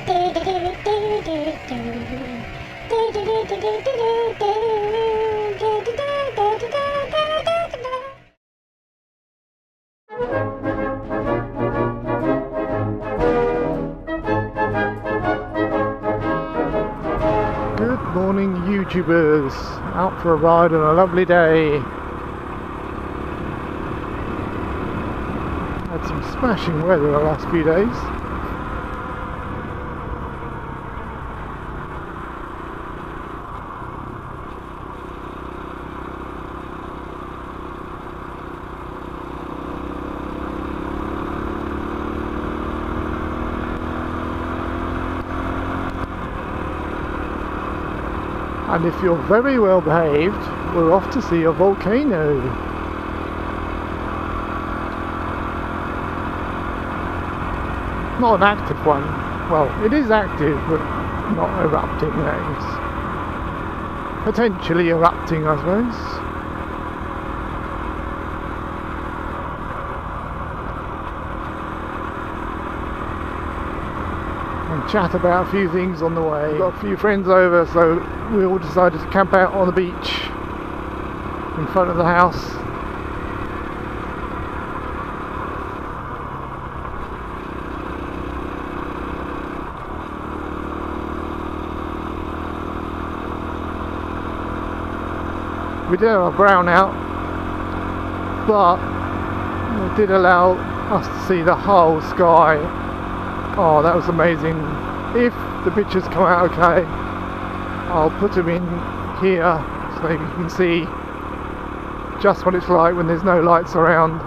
Good morning, YouTubers. Out for a ride on a lovely day. Had some smashing weather the last few days. And if you're very well behaved, we're off to see a volcano. Not an active one. Well, it is active, but not erupting, that is. Potentially erupting, I suppose. And chat about a few things on the way. We've got a few friends over, so we all decided to camp out on the beach in front of the house. We did have a brownout, but it did allow us to see the whole sky. Oh, that was amazing. If the pictures come out okay, I'll put them in here so you can see just what it's like when there's no lights around.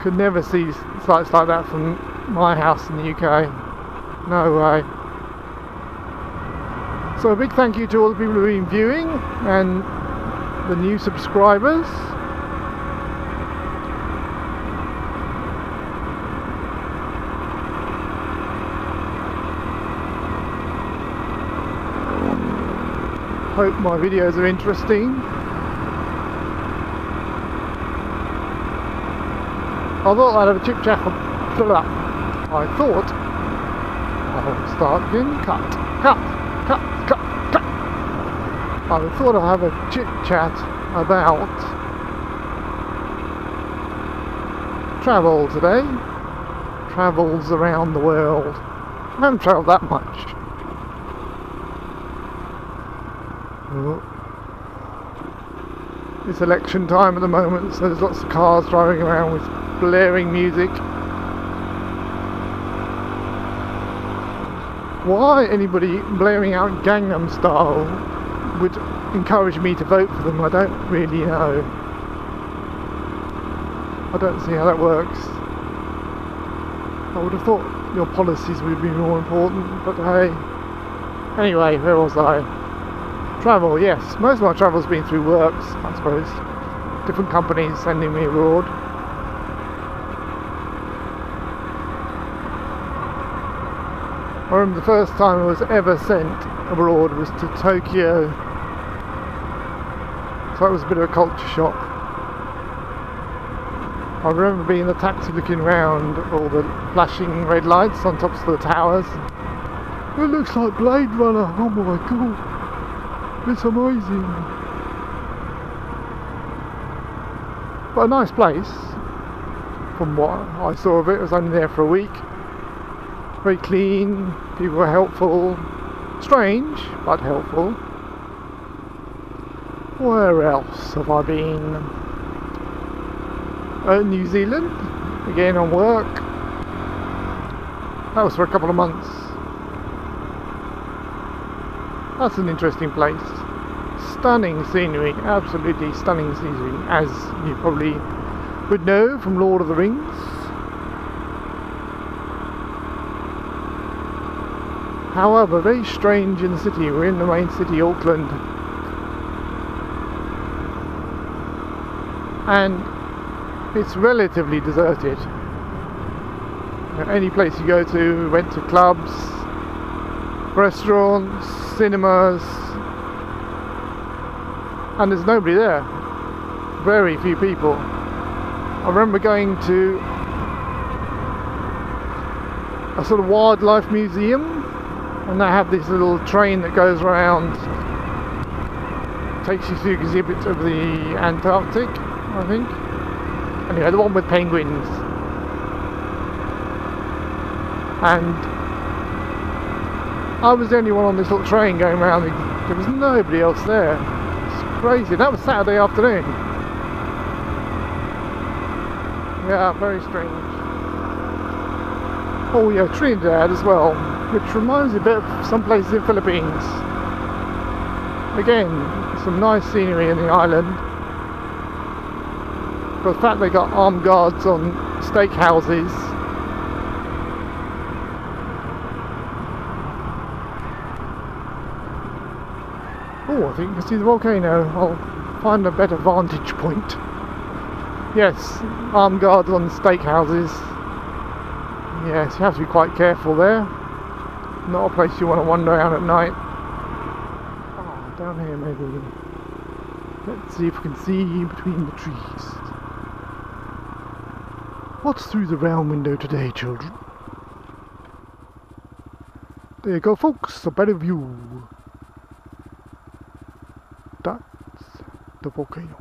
Could never see sights like that from my house in the UK. No way. So a big thank you to all the people who've been viewing and the new subscribers. Hope my videos are interesting. I thought I'd have a chip chat. I thought I'll start again. Cut. I thought I'd have a chit chat about travel today. Travels around the world. I haven't travelled that much. It's election time at the moment, so there's lots of cars driving around with blaring music. Why anybody blaring out Gangnam Style would encourage me to vote for them, I don't really know. I don't see how that works. I would have thought your policies would be more important, but hey. Anyway, where was I? Travel, yes. Most of my travel's been through works, I suppose. Different companies sending me abroad. I remember the first time I was ever sent abroad was to Tokyo. So that was a bit of a culture shock. I remember being in the taxi looking around at all the flashing red lights on tops of the towers. It looks like Blade Runner, oh my god. It's amazing. But a nice place. From what I saw of it, I was only there for a week. Very clean, people were helpful. Strange, but helpful. Where else have I been? New Zealand, again on work. That was for a couple of months. That's an interesting place. Stunning scenery, absolutely stunning scenery, as you probably would know from Lord of the Rings. However, very strange in the city. We're in the main city, Auckland, and it's relatively deserted. Any place you go to, we went to clubs, restaurants, cinemas, and there's nobody there. Very few people. I remember going to a sort of wildlife museum, and they have this little train that goes around, takes you through exhibits of the Antarctic, I think. Anyway, the one with penguins. And I was the only one on this little train going around. There was nobody else there. It's crazy. That was Saturday afternoon. Yeah, very strange. Oh yeah, Trinidad as well, which reminds me a bit of some places in Philippines. Again, some nice scenery in the island. But the fact they got armed guards on steakhouses. Oh, I think you can see the volcano. I'll find a better vantage point. Yes, armed guards on steakhouses. Yes, you have to be quite careful there. Not a place you want to wander around at night. Oh, down here maybe. Let's see if we can see between the trees. What's through the round window today, children? There you go, folks, a better view. That's the volcano.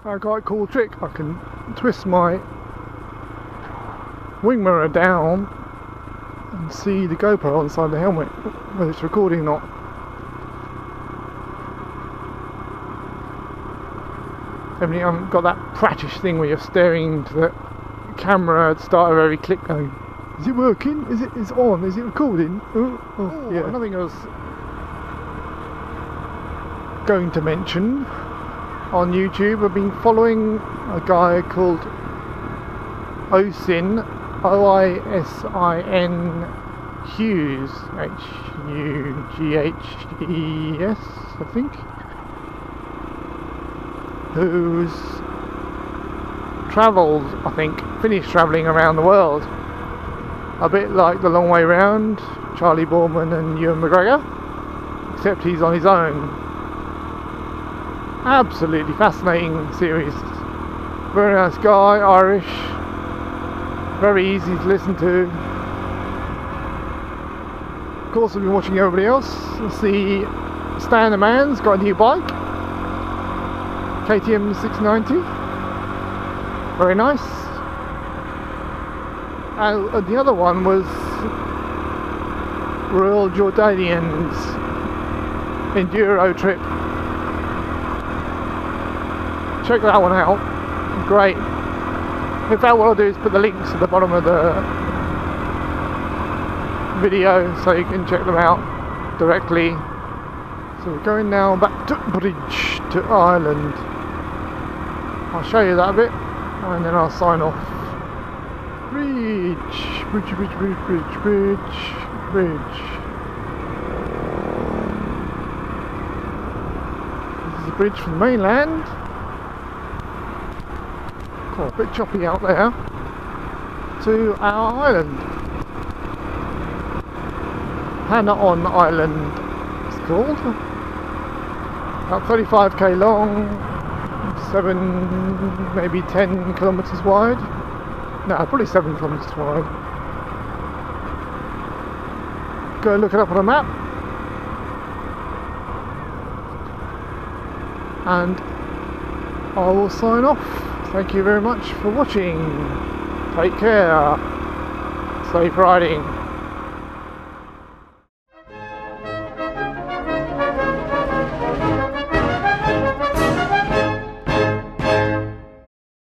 I got a cool trick. I can twist my wing mirror down and see the GoPro on the side of the helmet, whether it's recording or not. I haven't got that prattish thing where you're staring into the camera at the start of every clip going, is it working? Is it on? Is it recording? Oh yeah. Nothing else going to mention. On YouTube, I've been following a guy called Oisin, O-I-S-I-N Hughes, H-U-G-H-E-S, I think, who's travelled, I think, finished travelling around the world, a bit like The Long Way Round, Charlie Borman and Ewan McGregor, except he's on his own. Absolutely fascinating series. Very nice guy, Irish, very easy to listen to. Of course, I've been watching everybody else. See, Stan the Man's got a new bike, KTM 690, very nice. And the other one was Royal Jordanians Enduro trip. Check that one out. Great. In fact, what I'll do is put the links at the bottom of the video so you can check them out directly. So we're going now back to Bridge to Ireland. I'll show you that a bit and then I'll sign off. Bridge. Bridge, bridge, bridge, bridge, bridge, bridge. This is a bridge from the mainland. A bit choppy out there to our island, Hannah on Island it's called. About 35k long, 7 maybe 10 kilometres wide. No, probably 7 kilometres wide. Go look it up on a map and I will sign off. Thank you very much for watching. Take care. Safe riding.